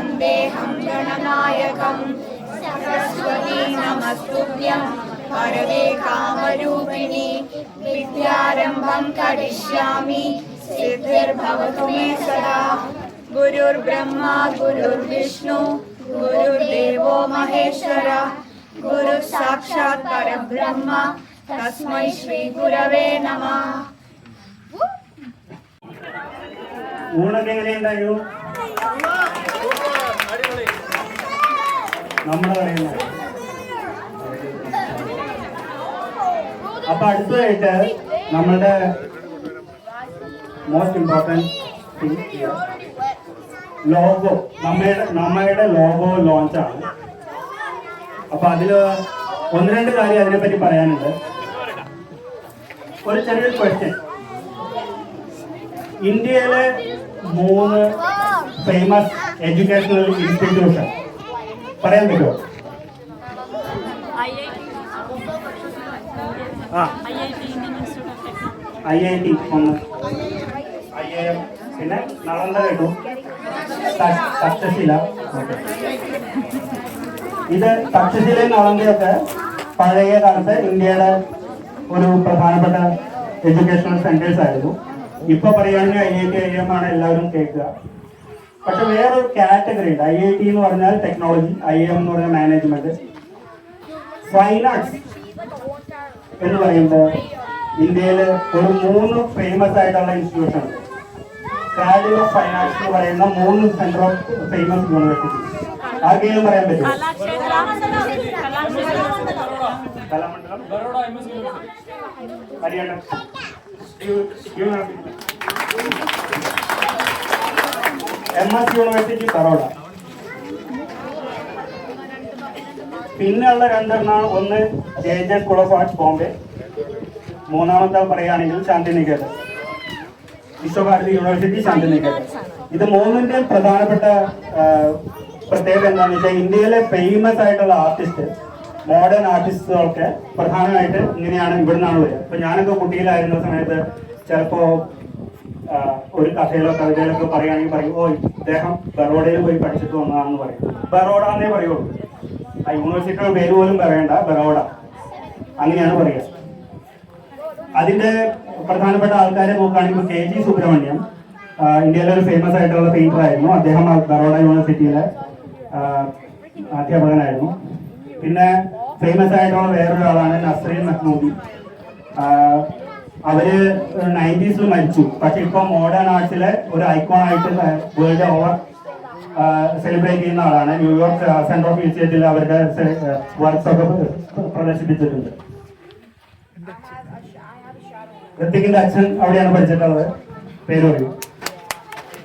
वन्देऽहं गणनायकम् सरस्वती नमस्तुभ्यं वरदे कामरूपिणि विद्यारम्भं करिष्यामि सिद्धिर्भवतु मे सदा। गुरुर्ब्रह्मा गुरुर्विष्णु गुरुर्देवो महेश्वरः गुरुः साक्षात् परब्रह्म तस्मै श्री गुरवे नमः. ഊണൊക്കെ എങ്ങനെയുണ്ടായിരുന്നു? നമ്മുടെ പറയുന്നത്. അപ്പൊ അടുത്തതായിട്ട് നമ്മളുടെ മോസ്റ്റ് ഇമ്പോർട്ടൻറ്റ് ലോഗോ, നമ്മളുടെ ലോഗോ ലോഞ്ചാണ്. അപ്പൊ അതിൽ ഒന്ന് രണ്ട് കാര്യം അതിനെപ്പറ്റി പറയാനുണ്ട്. ഒരു ചെറിയൊരു ക്വസ്റ്റ്യൻ. ഇന്ത്യയിലെ 3 ഫേമസ് എഡ്യൂക്കേഷണൽ ഇൻസ്റ്റിറ്റ്യൂഷൻ പറയാൻ പറ്റുമോ? IIT ഒന്ന്, IIM, പിന്നെ നളന്ദ കേട്ടു, തക്ഷശില. ഇത് തക്ഷശിലയും നളന്ദയൊക്കെ പഴയ കാലത്ത് ഇന്ത്യയുടെ ഒരു പ്രധാനപ്പെട്ട എഡ്യൂക്കേഷണൽ സെന്റേഴ്സ് ആയിരുന്നു. ഇപ്പൊ പറയുകയാണെങ്കിൽ IIT IIM ആണ് എല്ലാവരും കേൾക്കുക. പക്ഷെ വേറൊരു കാറ്റഗറി ഉണ്ട്. IIT എന്ന് പറഞ്ഞാൽ ടെക്നോളജി, IIM എന്ന് പറഞ്ഞാൽ മാനേജ്മെന്റ്. ഫൈൻ ആർട്സ് എന്ന് പറയുമ്പോൾ ഇന്ത്യയിൽ ഒരു 3 ഫേമസ് ആയിട്ടുള്ള ഇൻസ്റ്റിറ്റ്യൂഷൻ ഉണ്ട്. ക്രാഡിൽ ഓഫ് ഫൈൻ ആർട്സ് എന്ന് പറയുന്ന 3 സെന്റർ ഓഫ് ഫേമസ് യൂണിവേഴ്സിറ്റി. ആർക്കെങ്കിലും പറയാൻ പറ്റും? Kalamandalam, Haryana, MS university, Baroda. പിന്നെയുള്ള 2 എണ്ണമാണ്. ഒന്ന് JJ school of arts, Bombay. മൂന്നാമത്തെ പറയുകയാണെങ്കിൽ ശാന്തിനികേതൻ, വിശ്വഭാരതി യൂണിവേഴ്സിറ്റി, ശാന്തിനികേതൻ. ഇത് 3ന്റെയും പ്രധാനപ്പെട്ട പ്രത്യേകത എന്താണെന്ന് വെച്ചാൽ ഇന്ത്യയിലെ ഫേമസ് ആയിട്ടുള്ള ആർട്ടിസ്റ്റ്, മോഡേൺ ആർട്ടിസ്റ്റുകളൊക്കെ പ്രധാനമായിട്ട് ഇങ്ങനെയാണ് ഇവിടുന്നാണ് വരിക. ഇപ്പൊ ഞാനൊക്കെ കുട്ടിയിലായിരുന്ന സമയത്ത് ചിലപ്പോ ഒരു കഥയിലോ കവിതയിലൊക്കെ പറയുകയാണെങ്കിൽ പറയും, ഓ ഇദ്ദേഹം ബറോഡയിൽ പോയി പഠിച്ചിട്ട് വന്നതാണെന്ന് പറയും. ബറോഡ എന്നേ പറയുള്ളൂ. ആ യൂണിവേഴ്സിറ്റിയുടെ പേര് പോലും പറയണ്ട, ബറോഡ അങ്ങനെയാണ് പറയുക. അതിന്റെ പ്രധാനപ്പെട്ട ആൾക്കാരെ നോക്കുകയാണെങ്കിൽ KG സുബ്രഹ്മണ്യം ഇന്ത്യയിലെ ഒരു ഫേമസ് ആയിട്ടുള്ള പെയിന്റർ ആയിരുന്നു. അദ്ദേഹം ബറോഡ യൂണിവേഴ്സിറ്റിയിലെ അധ്യാപകനായിരുന്നു. പിന്നെ ഫേമസ് ആയിട്ടുള്ള വേറൊരാളാണ് നസ്രീൻ മെഹ്മൂദി. അവര് 90s മരിച്ചു. പക്ഷെ ഇപ്പൊ മോഡേൺ ആർട്സിലെ ഒരു ഐക്കോൺ ആയിട്ട് വേൾഡ് ഓവർ സെലിബ്രേറ്റ് ചെയ്യുന്ന ആളാണ്. ന്യൂയോർക്ക് സെന്റർ ഓഫ് മ്യൂസിയത്തിൽ അവരുടെ വർക്ക്സ് ഒക്കെ പ്രദർശിപ്പിച്ചിട്ടുണ്ട്. ഋത്തിക്കിന്റെ അച്ഛൻ അവിടെയാണ് പഠിച്ചിട്ടുള്ളത്. പേര് പറയും?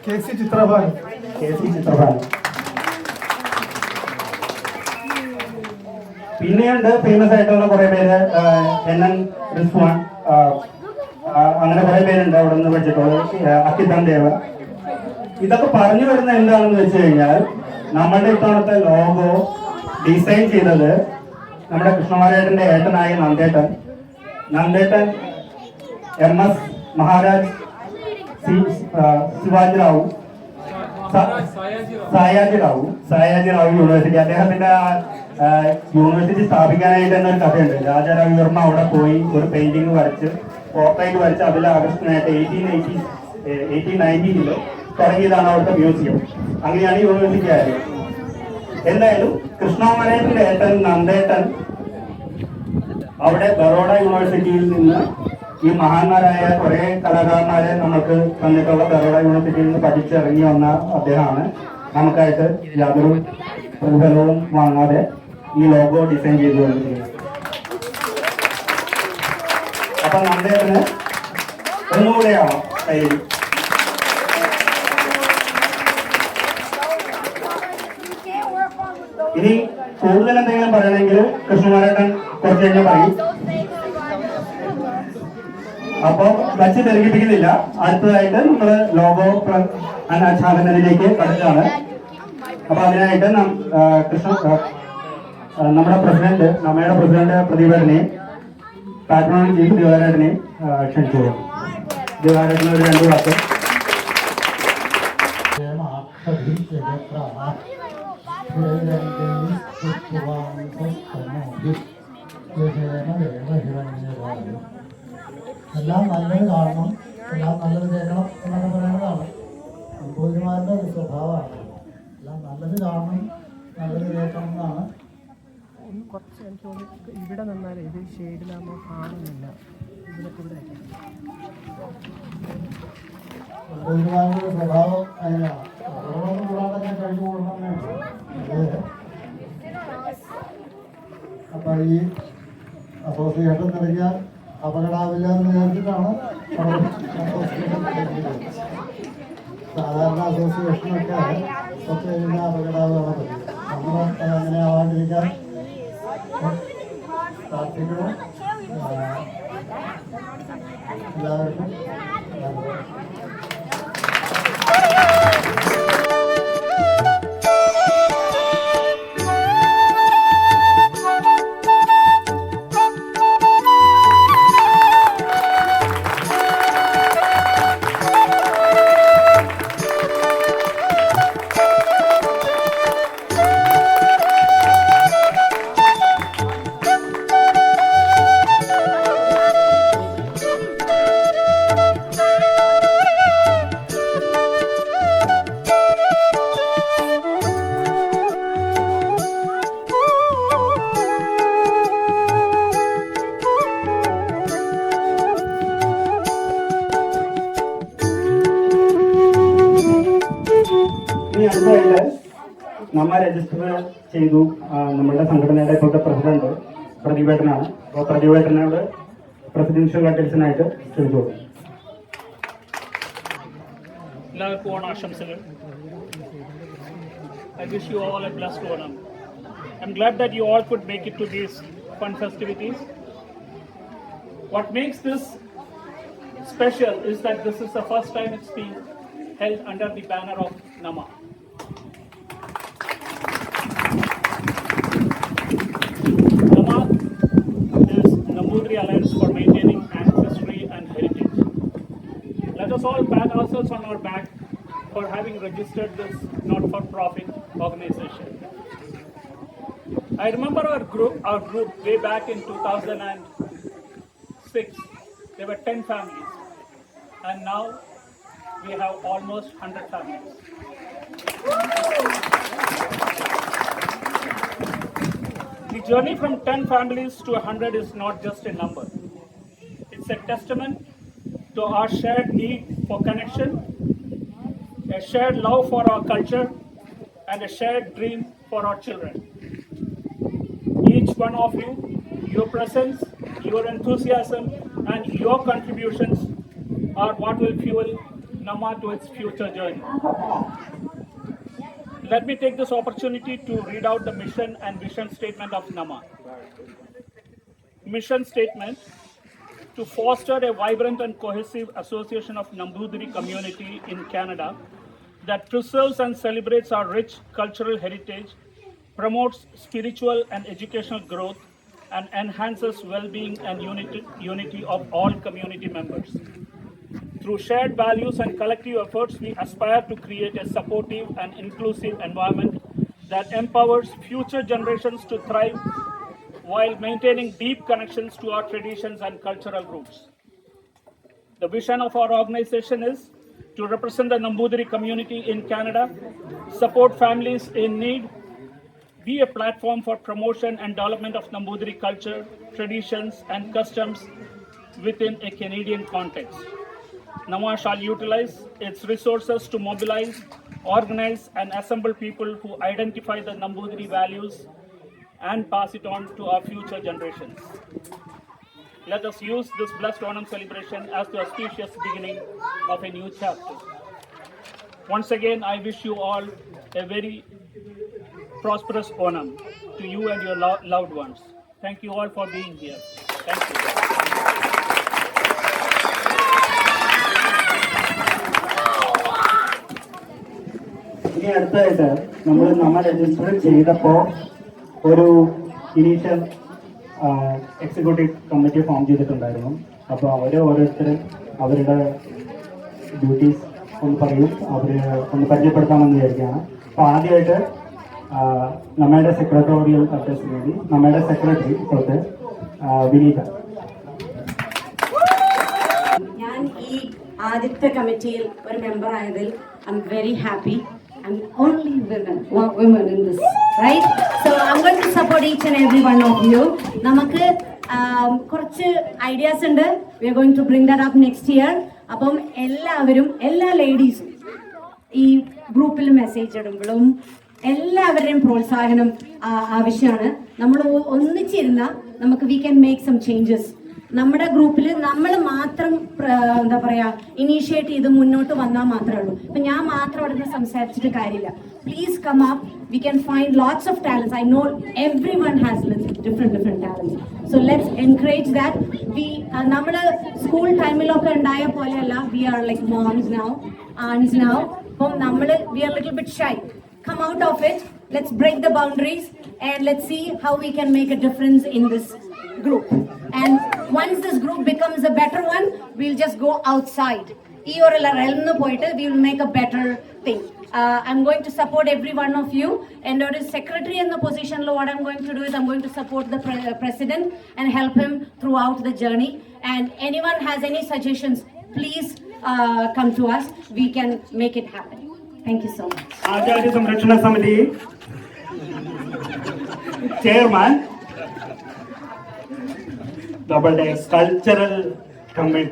KC ചിത്രഭാനു. പിന്നെയുണ്ട് ഫേമസ് ആയിട്ടുള്ള കുറെ പേര്, NN റിസ്വാൻ, അങ്ങനെ കുറെ പേരുണ്ട് അവിടെ നിന്ന് പഠിച്ചിട്ടുള്ളത്. അക്കിതൻ ദേവ. ഇതൊക്കെ പറഞ്ഞു വരുന്ന എന്താണെന്ന് വെച്ച് കഴിഞ്ഞാൽ നമ്മളുടെ ഇത്തവണത്തെ ലോഗോ ഡിസൈൻ ചെയ്തത് നമ്മുടെ കൃഷ്ണമാരേട്ടന്റെ ഏട്ടനായ നന്ദേട്ടൻ MS മഹാരാജ് ശിവാജിറാവു സായാജിറാവു യൂണിവേഴ്സിറ്റി. അദ്ദേഹത്തിന്റെ യൂണിവേഴ്സിറ്റി സ്ഥാപിക്കാനായിട്ട് തന്നെ ഒരു കഥയുണ്ട്. രാജാ രവിവർമ്മ അവിടെ പോയി ഒരു പെയിന്റിങ് വരച്ച്, പോർട്രേറ്റ് വരച്ച് അതിൽ ആകർഷണമായിട്ട് 1890 തുടങ്ങിയതാണ് അവിടുത്തെ മ്യൂസിയം. അങ്ങനെയാണ് യൂണിവേഴ്സിറ്റി ആയത്. എന്തായാലും കൃഷ്ണമാരേട്ടന്റെ ഏട്ടൻ നന്ദേട്ടൻ അവിടെ ബറോഡ യൂണിവേഴ്സിറ്റിയിൽ നിന്ന് ഈ മഹാന്മാരായ കുറെ കലാകാരന്മാരെ നമുക്ക് തന്നിട്ടുള്ള ബറോഡ യൂണിവേഴ്സിറ്റിയിൽ നിന്ന് പഠിച്ചിറങ്ങി വന്ന അദ്ദേഹമാണ് നമുക്കായിട്ട് യാതൊരു പ്രതിഫലവും വാങ്ങാതെ ഈ ലോഗോ ഡിസൈൻ ചെയ്തു കൊണ്ടിരിക്കുന്നത്. അപ്പൊ നന്ദേട്ടന് ഒന്നുകൂടെയാവാം കയ്യിൽ. ഇനി കൂടുതൽ എന്തെങ്കിലും പറയണമെങ്കിൽ കൃഷ്ണമാരേട്ടൻ കുറച്ച് കഴിഞ്ഞാൽ പറയും. അപ്പൊ വച്ച് തിരക്കിപ്പിക്കുന്നില്ല. അടുത്തതായിട്ട് നമ്മള് ലോഗോ അനാച്ഛാദനത്തിലേക്ക് കടക്കുകയാണ്. അപ്പൊ അതിനായിട്ട് നമ്മുടെ പ്രസിഡന്റ്, നമ്മയുടെ പ്രസിഡന്റ് പ്രദീപേട്ടനെയും പാട്രോൺ ചീഫ് ദിവാരേട്ടനെയും ക്ഷണിച്ചു. ദിവാരേട്ടന് ഒരു 2 വാക്ക്. എല്ലാം നല്ലത് കാണണം, എല്ലാം നല്ലത് കേൾക്കണം എന്നൊക്കെ പറയുന്നതാണ് നമ്പൂതിരിമാരുടെ ഒരു സ്വഭാവമാണ്. എല്ലാം നല്ലത് കാണണം, നല്ലത് കേൾക്കണം എന്നാണ്. ഒന്ന് കുറച്ച് എനിക്ക് തോന്നി ഇവിടെ നിന്നാൽ ഇത് ഷെയ്ഡിലാകുമ്പോൾ കാണുന്നില്ല. ഇവിടെ നമ്പൂതിരിമാരുടെ സ്വഭാവം അതിനാണ്. ഓരോന്നും കൂടാതെ കഴിഞ്ഞു കൂടണമെന്നാണ്. അപ്പം ഈ അസോസിയേഷൻ നൽകിയാൽ അപകടാവില്ല എന്ന് വിചാരിച്ചിട്ടാണ് സാധാരണ അസോസിയേഷനൊക്കെ കുറച്ച് കഴിഞ്ഞാൽ അപകടാവുകയാണ് പതിവ്. നമ്മൾ അങ്ങനെ ആവാണ്ടിരിക്കാൻ പ്രാർത്ഥിക്കണം. എല്ലാവർക്കും ഇനി അടുത്തതായിട്ട് നമ്മ രജിസ്റ്റർ ചെയ്തു നമ്മളുടെ സംഘടനയുടെ ഇപ്പോഴത്തെ പ്രസിഡന്റ് പ്രതിഭേട്ടനാണ്. അപ്പോൾ പ്രതിഭേട്ടനോട് പ്രസിഡൻഷ്യൽ അഡ്രസ്സിനായിട്ട് ക്ഷണിച്ചു. എല്ലാവർക്കും ഓണാശംസകൾ. I wish you all a blessed Onam. I'm glad that you all could make it to these fun festivities. What makes this special is that this is the first time it's being held under the banner of Nama. Nama is Nambudiri Alliance for Maintaining Ancestry and Heritage. Let us all pat ourselves on our back for having registered this not-for-profit organization. I remember our group way back in 2006. There were 10 families, and now we have almost 100 families. The journey from 10 families to 100 is not just a number. It's a testament to our shared need for connection, a shared love for our culture, and a shared dream for our children. Each one of you, your presence, your enthusiasm, and your contributions are what will fuel Nama to its future journey. Let me take this opportunity to read out the mission and vision statement of Nama. Mission statement: to foster a vibrant and cohesive association of Nambudiri community in Canada that preserves and celebrates our rich cultural heritage, promotes spiritual and educational growth, and enhances well-being and unity of all community members. Through shared values and collective efforts, we aspire to create a supportive and inclusive environment that empowers future generations to thrive while maintaining deep connections to our traditions and cultural roots. The vision of our organization is to represent the Nambudiri community in Canada, support families in need, be a platform for promotion and development of Nambudiri culture, traditions, and customs within a Canadian context. Nama shall utilize its resources to mobilize, organize, and assemble people who identify the Nambudiri values and pass it on to our future generations. Let us use this blessed Onam celebration as the auspicious beginning of a new chapter. Once again, I wish you all a very prosperous Onam to you and your loved ones. Thank you all for being here. Thank you. ഇനി അടുത്തതായിട്ട് നമ്മൾ register ചെയ്തപ്പോൾ ഒരു initial executive committee form ചെയ്തിട്ടുണ്ടായിരുന്നു. അപ്പോൾ ഓരോരുത്തരും അവരുടെ duties ഒന്ന് പറയും, അവരെ ഒന്ന് പരിചയപ്പെടുത്താമെന്ന് വിചാരിക്കുകയാണ്. അപ്പോൾ ആദ്യമായിട്ട് നമ്മുടെ സെക്രട്ടോറിയൽ അഡ്രസ്സിന് വേണ്ടി നമ്മുടെ സെക്രട്ടറി ഇപ്പോഴത്തെ വിനീത. ഞാൻ ഈ ആദ്യത്തെ കമ്മിറ്റിയിൽ ഒരു മെമ്പർ ആയതിൽ I am very happy. I'm only women in this, right? So I'm going to support each and every one of you. നമുക്ക് കുറച്ച് ഐഡിയാസ് ഉണ്ട്. We are going to bring that up next year. അപ്പം എല്ലാവരും, എല്ലാ ലേഡീസും ഈ ഗ്രൂപ്പിൽ message ഇടുമ്പോഴും എല്ലാവരുടെയും പ്രോത്സാഹനം ആവശ്യമാണ്. നമ്മൾ ഒന്നിച്ചിരുന്ന നമുക്ക് we can make some changes. നമ്മുടെ ഗ്രൂപ്പിൽ നമ്മൾ മാത്രം എന്താ പറയാ ഇനീഷ്യേറ്റ് ചെയ്ത് മുന്നോട്ട് വന്നാൽ മാത്രമേ ഉള്ളൂ. ഇപ്പൊ ഞാൻ മാത്രം അവിടെ നിന്ന് സംസാരിച്ചിട്ട് കാര്യമില്ല. Please come up. We can find lots of talents. I know everyone has different talents. So let's encourage that. നമ്മൾ സ്കൂൾ ടൈമിലൊക്കെ ഉണ്ടായ പോലെയല്ല. We are like moms now, aunts now. അപ്പം നമ്മൾ we are little bit shy. Come out of it. Let's break the boundaries and let's see how we can make a difference in this group. And once this group becomes a better one, we'll just go outside. We will make a better thing. I'm going to support every one of you. And there is secretary in the position. What I'm going to do is I'm going to support the president and help him throughout the journey. And anyone has any suggestions, please come to us. We can make it happen. Thank you so much. ആചാര്യ സംരക്ഷണ സമിതി chairman, നമ്മളുടെ cultural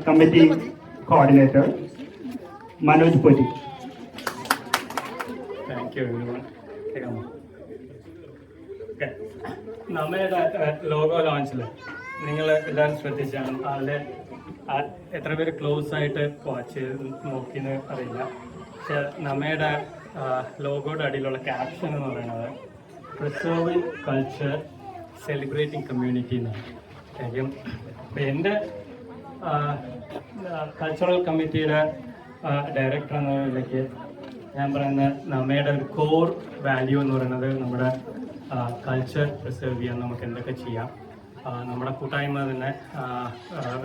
committee coordinator Manoj പൊറ്റി. Thank you everyone. നമ്മുടെ logo ലോഞ്ചിൽ നിങ്ങൾ എല്ലാവരും ശ്രദ്ധിച്ചാണ്. അതിൽ എത്ര പേര് close ആയിട്ട് വാച്ച് ചെയ്ത് നോക്കിയെന്ന് അറിയില്ല. പക്ഷെ നമ്മുടെ ലോഗോയുടെ അടിയിലുള്ള ക്യാപ്ഷൻ എന്ന് പറയുന്നത് പ്രിസർവിങ് കൾച്ചർ സെലിബ്രേറ്റിംഗ് കമ്മ്യൂണിറ്റി എന്നാണ്. കാര്യം എൻ്റെ കൾച്ചറൽ കമ്മിറ്റിയുടെ ഡയറക്ടർ എന്ന നിലയ്ക്ക് ഞാൻ പറയുന്നത് നമ്മുടെ ഒരു കോർ വാല്യൂ എന്ന് പറയുന്നത് നമ്മുടെ കൾച്ചർ പ്രിസർവ് ചെയ്യാൻ നമുക്ക് എന്തൊക്കെ ചെയ്യാം. നമ്മുടെ കൂട്ടായ്മ തന്നെ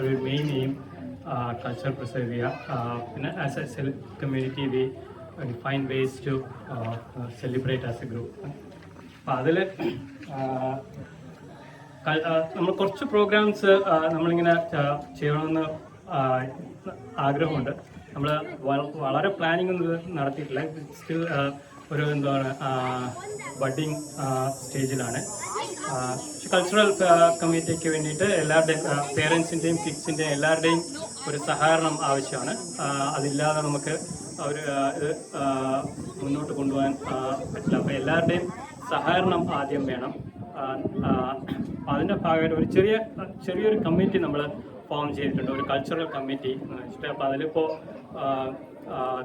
ഒരു മെയിൻ എയിം culture preserve പിന്നെ as a community we find ways to celebrate as a group. അപ്പോൾ അതിൽ നമ്മൾ കുറച്ച് പ്രോഗ്രാംസ് നമ്മളിങ്ങനെ ചെയ്യണമെന്ന് ആഗ്രഹമുണ്ട്. നമ്മൾ വളരെ പ്ലാനിങ് ഒന്നും നടത്തിയിട്ടില്ല. സ്റ്റിൽ ഒരു എന്താണ് ബഡിങ് സ്റ്റേജിലാണ്. കൾച്ചറൽ കമ്മിറ്റിക്ക് വേണ്ടിയിട്ട് എല്ലാവരുടെയും പേരൻസിൻ്റെയും കിഡ്സിൻ്റെയും എല്ലാവരുടെയും ഒരു സഹകരണം ആവശ്യമാണ്. അതില്ലാതെ നമുക്ക് ഇത് മുന്നോട്ട് കൊണ്ടുപോകാൻ പറ്റില്ല. അപ്പോൾ എല്ലാവരുടെയും സഹകരണം ആദ്യം വേണം. അതിൻ്റെ ഭാഗമായിട്ട് ഒരു ചെറിയൊരു കമ്മിറ്റി നമ്മൾ ഫോം ചെയ്തിട്ടുണ്ട്, ഒരു കൾച്ചറൽ കമ്മിറ്റി എന്ന് വെച്ചിട്ട്. അപ്പോൾ അതിലിപ്പോൾ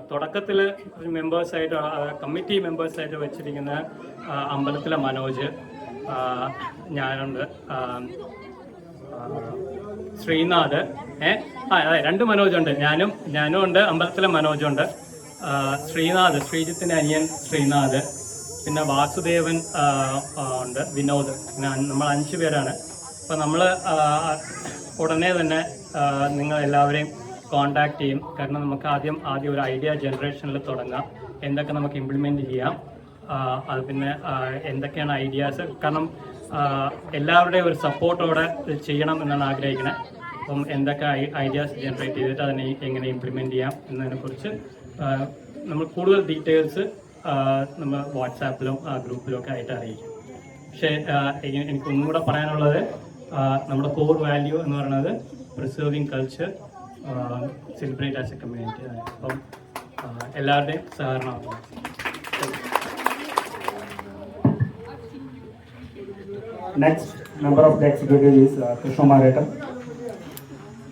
തുടക്കത്തിൽ മെമ്പേഴ്സായിട്ട് കമ്മിറ്റി മെമ്പേഴ്സായിട്ട് വെച്ചിരിക്കുന്ന അമ്പലത്തിലെ മനോജ്, ഞാനുണ്ട്, ശ്രീനാഥ്, അതെ 2 മനോജുണ്ട്. ഞാനും ഉണ്ട്, അമ്പലത്തിലെ മനോജുണ്ട്, ശ്രീജിത്തിൻ്റെ അനിയൻ ശ്രീനാഥ്, പിന്നെ വാസുദേവൻ ഉണ്ട്, വിനോദ്. പിന്നെ നമ്മൾ 5 പേരാണ്. അപ്പോൾ നമ്മൾ ഉടനെ തന്നെ നിങ്ങളെല്ലാവരെയും കോണ്ടാക്ട് ചെയ്യും. കാരണം നമുക്ക് ആദ്യം ഒരു ഐഡിയ ജനറേഷനിൽ തുടങ്ങാം, എന്തൊക്കെ നമുക്ക് ഇംപ്ലിമെൻറ്റ് ചെയ്യാം, അത് പിന്നെ എന്തൊക്കെയാണ് ഐഡിയാസ്. കാരണം എല്ലാവരുടെയും ഒരു സപ്പോർട്ടോടെ ചെയ്യണം എന്നാണ് ആഗ്രഹിക്കുന്നത്. അപ്പം എന്തൊക്കെ ഐഡിയാസ് ജനറേറ്റ് ചെയ്തിട്ട് അതിനെ എങ്ങനെ ഇംപ്ലിമെൻറ്റ് ചെയ്യാം എന്നതിനെക്കുറിച്ച് നമ്മൾ കൂടുതൽ ഡീറ്റെയിൽസ് നമ്മൾ വാട്സാപ്പിലും ഗ്രൂപ്പിലും ഒക്കെ ആയിട്ട് അറിയിക്കും. പക്ഷേ എനിക്ക് ഒന്നും കൂടെ പറയാനുള്ളത്, നമ്മുടെ കോർ വാല്യൂ എന്ന് പറയുന്നത് preserving culture, celebrate as a community. അപ്പം എല്ലാവരുടെയും സഹകരണം. Next member of the executive is കൃഷ്ണകുമാരേട്ടൻ.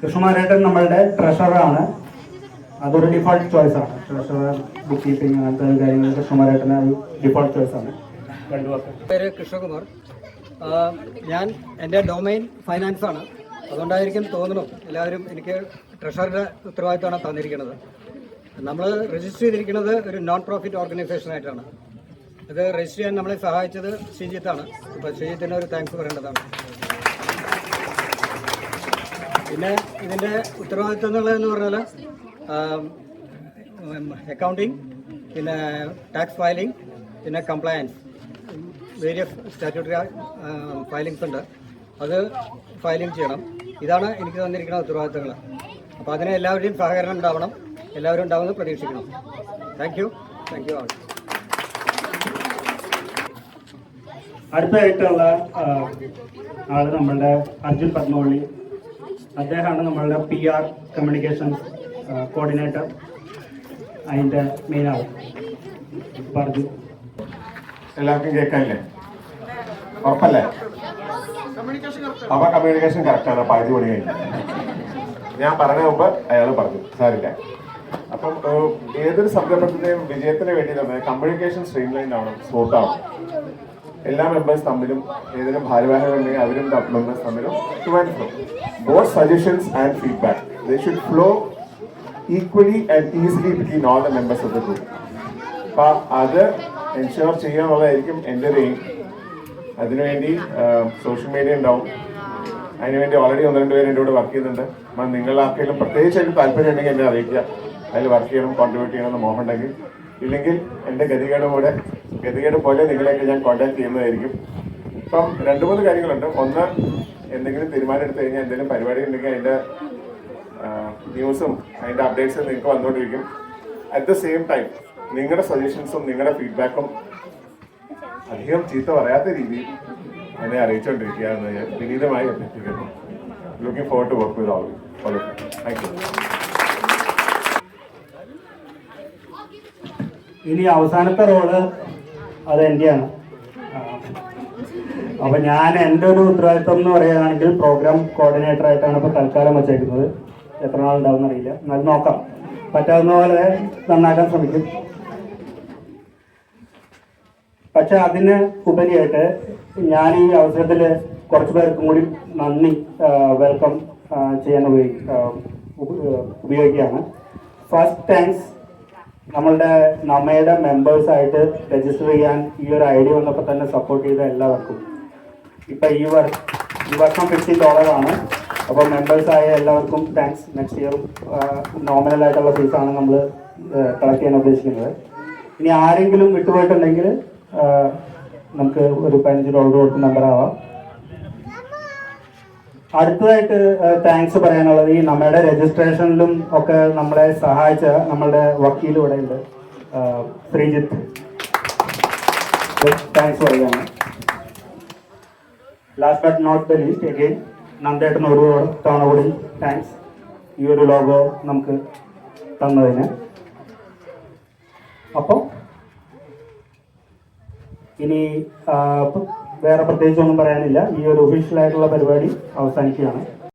കൃഷ്ണകുമാരേട്ടൻ നമ്മളുടെ ട്രഷററാണ്. അതൊരു ഡിഫോൾട്ട് ചോയ്സ് ആണ്. ട്രഷറർ, ബുക്ക് കീപ്പിംഗ്, അങ്ങനത്തെ കാര്യങ്ങൾ കൃഷ്ണകുമാരേട്ടന് ഒരു ഡിഫോൾട്ട് ചോയ്സ് ആണ്. പേര് കൃഷ്ണകുമാർ. ഞാൻ എൻ്റെ ഡൊമൈൻ ഫൈനാൻസ് ആണ്. അതുകൊണ്ടായിരിക്കും തോന്നുന്നു എല്ലാവരും എനിക്ക് ട്രഷറിൻ്റെ ഉത്തരവാദിത്തമാണ് തന്നിരിക്കുന്നത്. നമ്മൾ രജിസ്റ്റർ ചെയ്തിരിക്കുന്നത് ഒരു നോൺ പ്രോഫിറ്റ് ഓർഗനൈസേഷനായിട്ടാണ്. ഇത് രജിസ്റ്റർ ചെയ്യാൻ നമ്മളെ സഹായിച്ചത് ശ്രീജിത്താണ്. അപ്പോൾ ശ്രീജിത്തിന് ഒരു താങ്ക്സ് പറയേണ്ടതാണ്. പിന്നെ ഇതിൻ്റെ ഉത്തരവാദിത്തം എന്നുള്ളതെന്ന് പറഞ്ഞാൽ അക്കൗണ്ടിങ്, പിന്നെ ടാക്സ് ഫയലിംഗ്, പിന്നെ കംപ്ലയൻസ്, വേരിയസ് സ്റ്റാറ്റ്യൂട്ടറി ഫയലിങ്സ് ഉണ്ട്, അത് ഫയലിംഗ് ചെയ്യണം. ഇതാണ് എനിക്ക് തന്നിരിക്കുന്ന ഉത്തരവാദിത്തങ്ങൾ. അപ്പോൾ അതിന് എല്ലാവരുടെയും സഹകരണം ഉണ്ടാവണം, എല്ലാവരും ഉണ്ടാവുമെന്ന് പ്രതീക്ഷിക്കണം. Thank you all. അടുത്തതായിട്ടുള്ള ആള് നമ്മളുടെ അർജുൻ പത്മവള്ളി. അദ്ദേഹമാണ് നമ്മളുടെ PR കമ്മ്യൂണിക്കേഷൻസ് കോർഡിനേറ്റർ, അതിൻ്റെ മെയിൻ ആൾ. അർജുൻ, എല്ലാവർക്കും കേൾക്കാനില്ലേ? ഉറപ്പല്ലേ? അപ്പൊ കമ്മ്യൂണിക്കേഷൻ കറക്റ്റാണ്. പകുതി പണി കഴിഞ്ഞു. ഞാൻ പറഞ്ഞ മുമ്പ് അയാൾ പറഞ്ഞു, സാരില്ല. അപ്പം ഏതൊരു സംരംഭത്തിന്റെയും വിജയത്തിന് വേണ്ടി തന്നെ കമ്മ്യൂണിക്കേഷൻ സ്ട്രീംലൈൻ ആവണം, സ്മൂത്ത് ആവണം. എല്ലാ മെമ്പേഴ്സ് തമ്മിലും ഏതെങ്കിലും ഭാരവാഹികളുണ്ടെങ്കിൽ അവരും മെമ്പേഴ്സ് തമ്മിലും two and fro both suggestions and feedback they should flow equally and easily between all the members of the group. അപ്പൊ അത് എൻഷുർ ചെയ്യാന്നുള്ളതായിരിക്കും എൻ്റെ ഒരു എയിം. അതിനുവേണ്ടി സോഷ്യൽ മീഡിയ ഉണ്ടാവും. അതിനുവേണ്ടി ഓൾറെഡി 1-2 പേര് എൻ്റെ കൂടെ വർക്ക് ചെയ്യുന്നുണ്ട്. അപ്പം നിങ്ങൾ ആർക്കെങ്കിലും പ്രത്യേകിച്ച് എനിക്ക് താല്പര്യം ഉണ്ടെങ്കിൽ എന്നെ അറിയിക്കുക. അതിൽ വർക്ക് ചെയ്യണം, കോൺട്രിബ്യൂട്ട് ചെയ്യണമെന്ന് മോഹം ഉണ്ടെങ്കിൽ. ഇല്ലെങ്കിൽ എൻ്റെ ഗതികേട് പോലെ നിങ്ങളെയൊക്കെ ഞാൻ കോൺടാക്ട് ചെയ്യുന്നതായിരിക്കും. ഇപ്പം 2-3 കാര്യങ്ങളുണ്ട്. ഒന്ന്, എന്തെങ്കിലും തീരുമാനം എടുത്തു കഴിഞ്ഞാൽ എന്തെങ്കിലും പരിപാടി ഉണ്ടെങ്കിൽ അതിൻ്റെ ന്യൂസും അതിൻ്റെ അപ്ഡേറ്റ്സും നിങ്ങൾക്ക് വന്നുകൊണ്ടിരിക്കും. അറ്റ് ദ സെയിം ടൈം നിങ്ങളുടെ സജഷൻസും നിങ്ങളുടെ ഫീഡ്ബാക്കും അധികം ചീത്ത പറയാത്ത രീതിയിൽ എന്നെ അറിയിച്ചുകൊണ്ടിരിക്കുക എന്ന് ഞാൻ വിനീതമായി അഭ്യർത്ഥിക്കുന്നു. Looking forward to work with all of you. Thank you. ഇനി അവസാനത്തെ റോള് അത് എൻ്റെയാണ്. അപ്പൊ ഞാൻ എൻ്റെ ഒരു ഉത്തരവാദിത്വം എന്ന് പറയുകയാണെങ്കിൽ പ്രോഗ്രാം കോർഡിനേറ്റർ ആയിട്ടാണ് ഇപ്പോൾ തൽക്കാലം വച്ചേക്കുന്നത്. എത്ര നാളുണ്ടാവും അറിയില്ല, എന്നാലും നോക്കാം. പറ്റാവുന്ന പോലെ നന്നാക്കാൻ ശ്രമിക്കും. പക്ഷെ അതിന് ഉപരിയായിട്ട് ഞാൻ ഈ അവസരത്തിൽ കുറച്ച് പേർക്കും കൂടി നന്ദി വെൽക്കം ചെയ്യാൻ ഉപയോഗിക്കുകയാണ്. ഫസ്റ്റ് താങ്ക്സ് നമ്മളുടെ മെമ്പേഴ്സായിട്ട് രജിസ്റ്റർ ചെയ്യാൻ ഈ ഒരു ഐഡിയ വന്നപ്പോൾ തന്നെ സപ്പോർട്ട് ചെയ്ത എല്ലാവർക്കും. ഇപ്പം ഈ വർഷം $50 അപ്പോൾ മെമ്പേഴ്സായ എല്ലാവർക്കും താങ്ക്സ്. നെക്സ്റ്റ് ഇയറും നോമിനലായിട്ടുള്ള ഫീസാണ് നമ്മൾ കളക്ട് ചെയ്യാൻ ഉദ്ദേശിക്കുന്നത്. ഇനി ആരെങ്കിലും വിട്ടുപോയിട്ടുണ്ടെങ്കിൽ നമുക്ക് ഒരു $15 കൊടുത്ത് മെമ്പറാവാം. അടുത്തതായിട്ട് താങ്ക്സ് പറയാനുള്ളത് ഈ നമ്മുടെ രജിസ്ട്രേഷനിലും ഒക്കെ നമ്മളെ സഹായിച്ച നമ്മളുടെ വക്കീൽ ഇവിടെ ഉണ്ട്, ശ്രീജിത്ത്. താങ്ക്സ് പറയാണ്. Last but not the least, again നന്ദേട്ടൻ ഒരു തവണ കൂടി താങ്ക്സ് ഈ ഒരു ലോഗോ നമുക്ക് തന്നതിന്. അപ്പോൾ ഇനി വേറെ പ്രത്യേകിച്ചൊന്നും പറയാനില്ല. ഈ ഒരു ഒഫീഷ്യലായിട്ടുള്ള പരിപാടി അവസാനിക്കുകയാണ്.